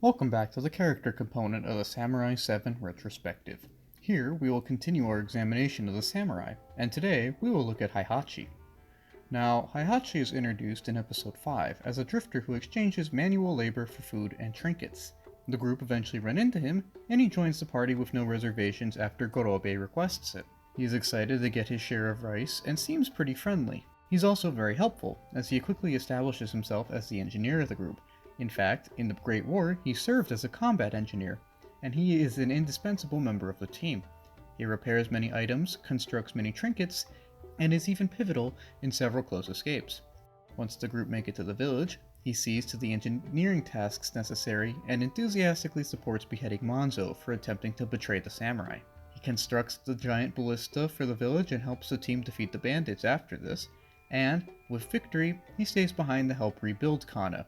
Welcome back to the character component of the Samurai 7 Retrospective. Here we will continue our examination of the samurai, and today we will look at Heihachi. Now, Heihachi is introduced in episode 5 as a drifter who exchanges manual labor for food and trinkets. The group eventually run into him, and he joins the party with no reservations after Gorobe requests it. He is excited to get his share of rice and seems pretty friendly. He's also very helpful, as he quickly establishes himself as the engineer of the group. In fact, in the Great War, he served as a combat engineer, and he is an indispensable member of the team. He repairs many items, constructs many trinkets, and is even pivotal in several close escapes. Once the group make it to the village, he sees to the engineering tasks necessary and enthusiastically supports beheading Gonzo for attempting to betray the samurai. He constructs the giant ballista for the village and helps the team defeat the bandits after this, and, with victory, he stays behind to help rebuild Kana,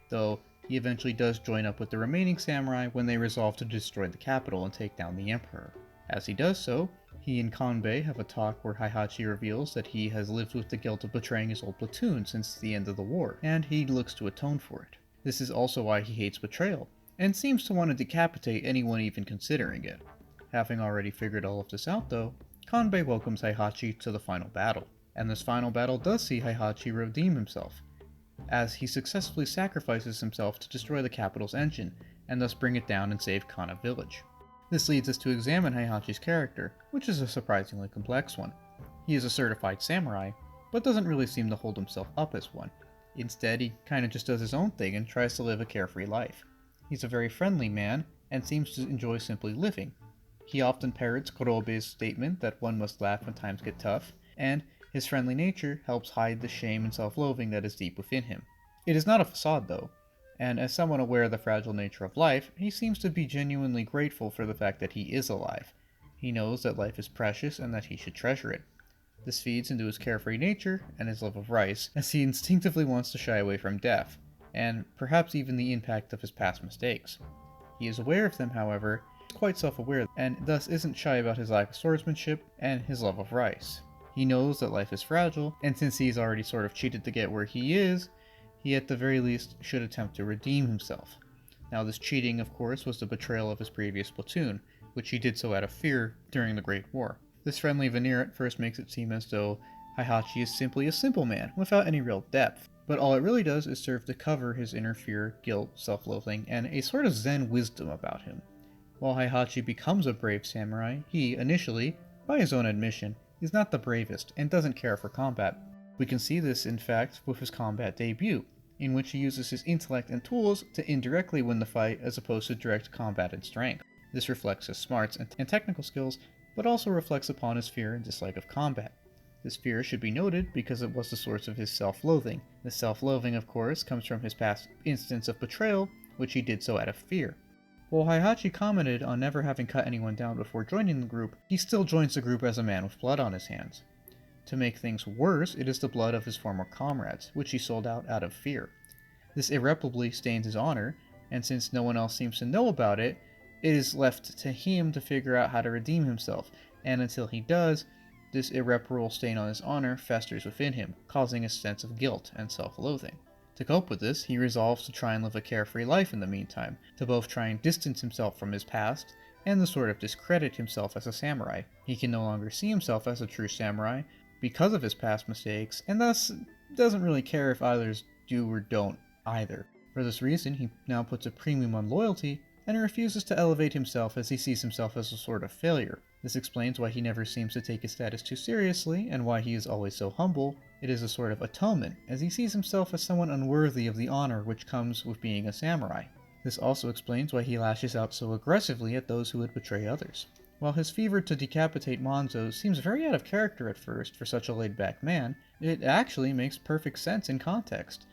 though he eventually does join up with the remaining samurai when they resolve to destroy the capital and take down the emperor. As he does so, he and Kanbei have a talk where Heihachi reveals that he has lived with the guilt of betraying his old platoon since the end of the war, and he looks to atone for it. This is also why he hates betrayal, and seems to want to decapitate anyone even considering it. Having already figured all of this out though, Kanbei welcomes Heihachi to the final battle, and this final battle does see Heihachi redeem himself, as he successfully sacrifices himself to destroy the capital's engine, and thus bring it down and save Kana village. This leads us to examine Heihachi's character, which is a surprisingly complex one. He is a certified samurai, but doesn't really seem to hold himself up as one. Instead, he kinda just does his own thing and tries to live a carefree life. He's a very friendly man, and seems to enjoy simply living. He often parrots Kurobe's statement that one must laugh when times get tough, and his friendly nature helps hide the shame and self-loathing that is deep within him. It is not a facade though, and as someone aware of the fragile nature of life, he seems to be genuinely grateful for the fact that he is alive. He knows that life is precious and that he should treasure it. This feeds into his carefree nature and his love of rice, as he instinctively wants to shy away from death, and perhaps even the impact of his past mistakes. He is aware of them, however, quite self-aware, and thus isn't shy about his lack of swordsmanship and his love of rice. He knows that life is fragile, and since he's already sort of cheated to get where he is, he at the very least should attempt to redeem himself. Now this cheating, of course, was the betrayal of his previous platoon, which he did so out of fear during the Great War. This friendly veneer at first makes it seem as though Heihachi is simply a simple man, without any real depth, but all it really does is serve to cover his inner fear, guilt, self-loathing, and a sort of zen wisdom about him. While Heihachi becomes a brave samurai, he, initially, by his own admission, is not the bravest and doesn't care for combat. We can see this, in fact, with his combat debut, in which he uses his intellect and tools to indirectly win the fight as opposed to direct combat and strength. This reflects his smarts and technical skills, but also reflects upon his fear and dislike of combat. This fear should be noted because it was the source of his self-loathing. This self-loathing, of course, comes from his past instance of betrayal, which he did so out of fear. While Heihachi commented on never having cut anyone down before joining the group, he still joins the group as a man with blood on his hands. To make things worse, it is the blood of his former comrades, which he sold out of fear. This irreparably stains his honor, and since no one else seems to know about it, it is left to him to figure out how to redeem himself, and until he does, this irreparable stain on his honor festers within him, causing a sense of guilt and self-loathing. To cope with this, he resolves to try and live a carefree life in the meantime, to both try and distance himself from his past, and to sort of discredit himself as a samurai. He can no longer see himself as a true samurai because of his past mistakes, and thus doesn't really care if others do or don't either. For this reason, he now puts a premium on loyalty, and he refuses to elevate himself as he sees himself as a sort of failure. This explains why he never seems to take his status too seriously, and why he is always so humble. It is a sort of atonement, as he sees himself as someone unworthy of the honor which comes with being a samurai. This also explains why he lashes out so aggressively at those who would betray others. While his fever to decapitate Gonzo seems very out of character at first for such a laid-back man, it actually makes perfect sense in context,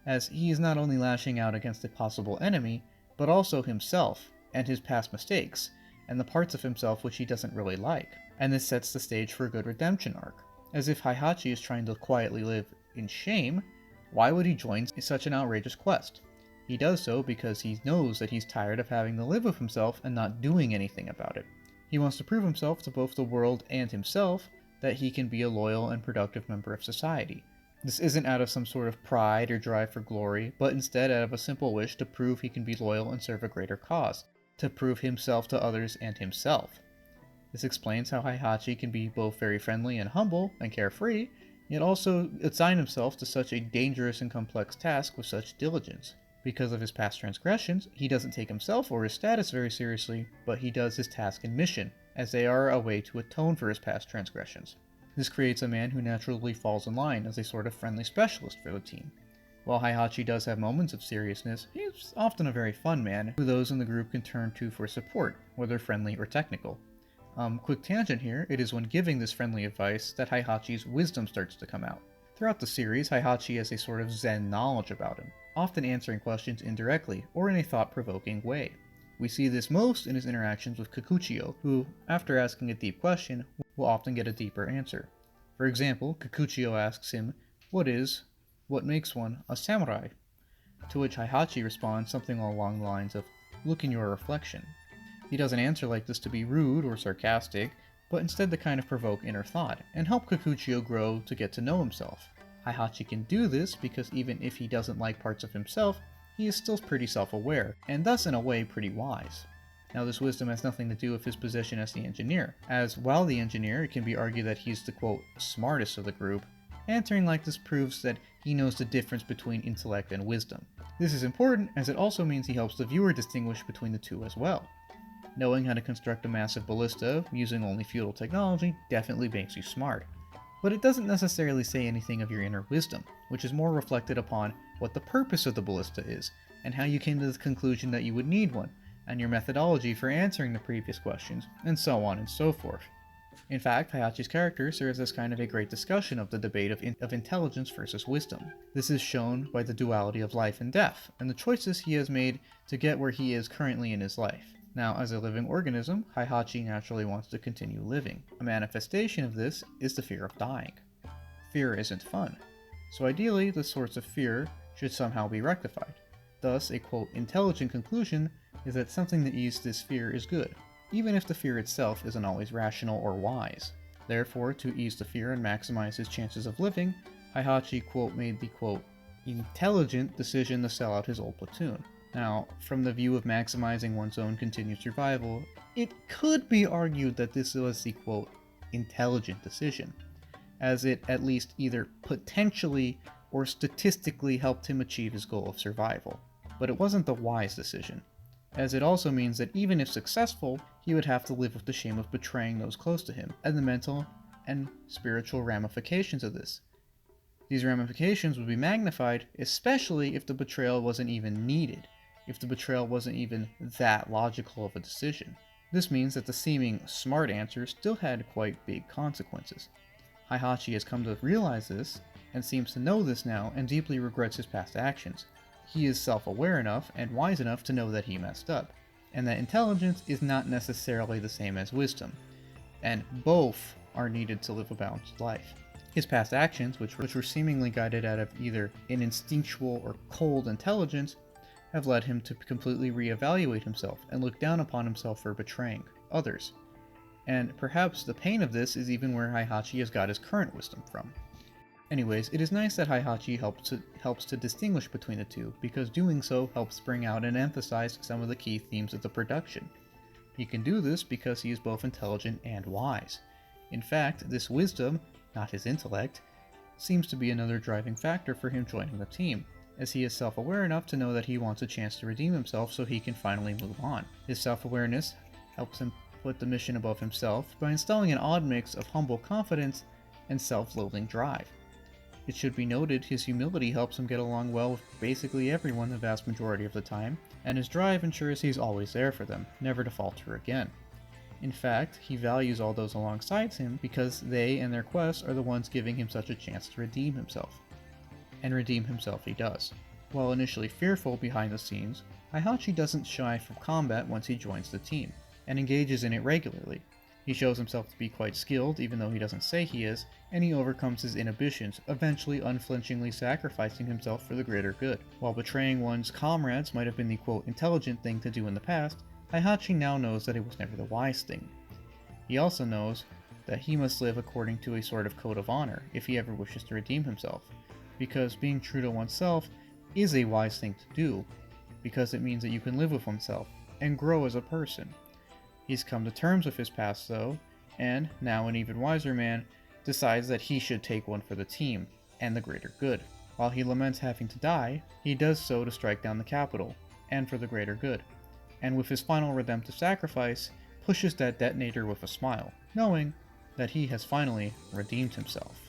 as he is not only lashing out against a possible enemy, but also himself, and his past mistakes, and the parts of himself which he doesn't really like. And this sets the stage for a good redemption arc. As if Heihachi is trying to quietly live in shame, why would he join such an outrageous quest? He does so because he knows that he's tired of having to live with himself and not doing anything about it. He wants to prove himself to both the world and himself that he can be a loyal and productive member of society, This isn't out of some sort of pride or drive for glory, but instead out of a simple wish to prove he can be loyal and serve a greater cause, to prove himself to others and himself. This explains how Heihachi can be both very friendly and humble and carefree, yet also assign himself to such a dangerous and complex task with such diligence. Because of his past transgressions, he doesn't take himself or his status very seriously, but he does his task and mission, as they are a way to atone for his past transgressions. This creates a man who naturally falls in line as a sort of friendly specialist for the team. While Heihachi does have moments of seriousness, he's often a very fun man who those in the group can turn to for support, whether friendly or technical. Quick tangent here, it is when giving this friendly advice that Heihachi's wisdom starts to come out. Throughout the series, Heihachi has a sort of zen knowledge about him, often answering questions indirectly or in a thought-provoking way. We see this most in his interactions with Kikuchiyo, who, after asking a deep question, will often get a deeper answer. For example, Kikuchiyo asks him, what makes one a samurai? To which Heihachi responds something along the lines of, look in your reflection. He doesn't answer like this to be rude or sarcastic, but instead to kind of provoke inner thought, and help Kikuchiyo grow to get to know himself. Heihachi can do this because even if he doesn't like parts of himself, he is still pretty self-aware, and thus in a way pretty wise. Now this wisdom has nothing to do with his position as the engineer, as while the engineer, it can be argued that he's the quote, smartest of the group. Answering like this proves that he knows the difference between intellect and wisdom. This is important as it also means he helps the viewer distinguish between the two as well. Knowing how to construct a massive ballista using only feudal technology definitely makes you smart. But it doesn't necessarily say anything of your inner wisdom, which is more reflected upon what the purpose of the ballista is, and how you came to the conclusion that you would need one, and your methodology for answering the previous questions, and so on and so forth. In fact, Heihachi's character serves as kind of a great discussion of the debate of intelligence versus wisdom. This is shown by the duality of life and death, and the choices he has made to get where he is currently in his life. Now, as a living organism, Heihachi naturally wants to continue living. A manifestation of this is the fear of dying. Fear isn't fun, so ideally the source of fear should somehow be rectified. Thus, a quote, intelligent conclusion is that something that eases this fear is good, even if the fear itself isn't always rational or wise. Therefore, to ease the fear and maximize his chances of living, Heihachi, quote, made the, quote, intelligent decision to sell out his old platoon. Now, from the view of maximizing one's own continued survival, it could be argued that this was the, quote, intelligent decision, as it at least either potentially or statistically helped him achieve his goal of survival. But it wasn't the wise decision, as it also means that even if successful, he would have to live with the shame of betraying those close to him, and the mental and spiritual ramifications of this. These ramifications would be magnified, especially if the betrayal wasn't even needed, if the betrayal wasn't even that logical of a decision. This means that the seeming smart answer still had quite big consequences. Heihachi has come to realize this, and seems to know this now, and deeply regrets his past actions. He is self-aware enough and wise enough to know that he messed up, and that intelligence is not necessarily the same as wisdom, and both are needed to live a balanced life. His past actions, which were seemingly guided out of either an instinctual or cold intelligence, have led him to completely reevaluate himself and look down upon himself for betraying others. And perhaps the pain of this is even where Heihachi has got his current wisdom from. Anyways, it is nice that Heihachi helps to distinguish between the two, because doing so helps bring out and emphasize some of the key themes of the production. He can do this because he is both intelligent and wise. In fact, this wisdom, not his intellect, seems to be another driving factor for him joining the team, as he is self-aware enough to know that he wants a chance to redeem himself so he can finally move on. His self-awareness helps him put the mission above himself by installing an odd mix of humble confidence and self-loathing drive. It should be noted his humility helps him get along well with basically everyone the vast majority of the time, and his drive ensures he's always there for them, never to falter again. In fact, he values all those alongside him because they and their quests are the ones giving him such a chance to redeem himself. And redeem himself he does. While initially fearful behind the scenes, Heihachi doesn't shy from combat once he joins the team, and engages in it regularly. He shows himself to be quite skilled, even though he doesn't say he is, and he overcomes his inhibitions, eventually unflinchingly sacrificing himself for the greater good. While betraying one's comrades might have been the quote intelligent thing to do in the past, Heihachi now knows that it was never the wise thing. He also knows that he must live according to a sort of code of honor if he ever wishes to redeem himself, because being true to oneself is a wise thing to do, because it means that you can live with oneself and grow as a person. He's come to terms with his past though, and now an even wiser man decides that he should take one for the team and the greater good. While he laments having to die, he does so to strike down the capital, and for the greater good, and with his final redemptive sacrifice, pushes that detonator with a smile, knowing that he has finally redeemed himself.